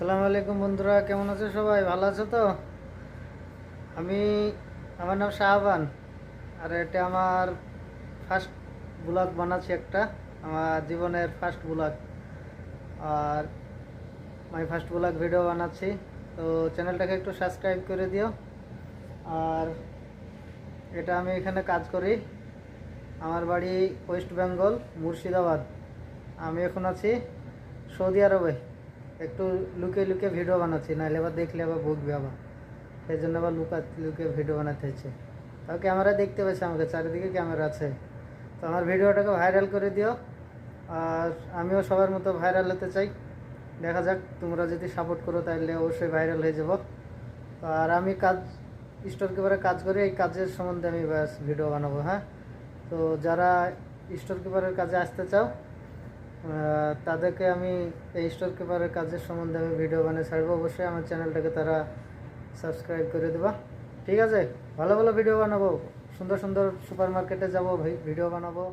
আসসালামু আলাইকুম বন্ধুরা, কেমন আছো সবাই? ভালো আছো তো? আমি আমার নাম শাহবান, আর এটা আমার ফার্স্ট ব্লগ বানাচ্ছি, একটা আমার জীবনের ফার্স্ট ব্লগ। আর আমি ফার্স্ট ব্লগ ভিডিও বানাচ্ছি, তো চ্যানেলটাকে একটু সাবস্ক্রাইব করে দিও। আর এটা আমি এখানে কাজ করি, আমার বাড়ি ওয়েস্ট বেঙ্গল, মুর্শিদাবাদ। আমি এখন আছি সৌদি আরবে। একটু লুকিয়ে লুকিয়ে ভিডিও বানাচ্ছি, নাহলে আবার দেখলে আবার বকবে আবার, সেই জন্য আবার লুকিয়ে ভিডিও বানাতে হচ্ছে। তাও ক্যামেরা দেখতে পাচ্ছি, আমাকে চারিদিকে ক্যামেরা আছে। তো আমার ভিডিওটাকে ভাইরাল করে দিও, আর আমিও সবার মতো ভাইরাল হতে চাই। দেখা যাক, তোমরা যদি সাপোর্ট করো তাহলে অবশ্যই ভাইরাল হয়ে যাব। আর আমি স্টোর কিপারে কাজ করি, এই কাজের সম্বন্ধে আমি ব্যাস ভিডিও বানাবো। হ্যাঁ, তো যারা স্টোর কিপারের কাজে আসতে চাও, তাদেরকে আমি এই স্টোর কিপারের কাজের সম্বন্ধে আমি ভিডিও বানিয়ে ছাড়বো। অবশ্যই আমার চ্যানেলটাকে তারা সাবস্ক্রাইব করে দেবা। ঠিক আছে, ভালো ভালো ভিডিও বানাবো, সুন্দর সুন্দর সুপার মার্কেটে যাবো, ভিডিও বানাবো।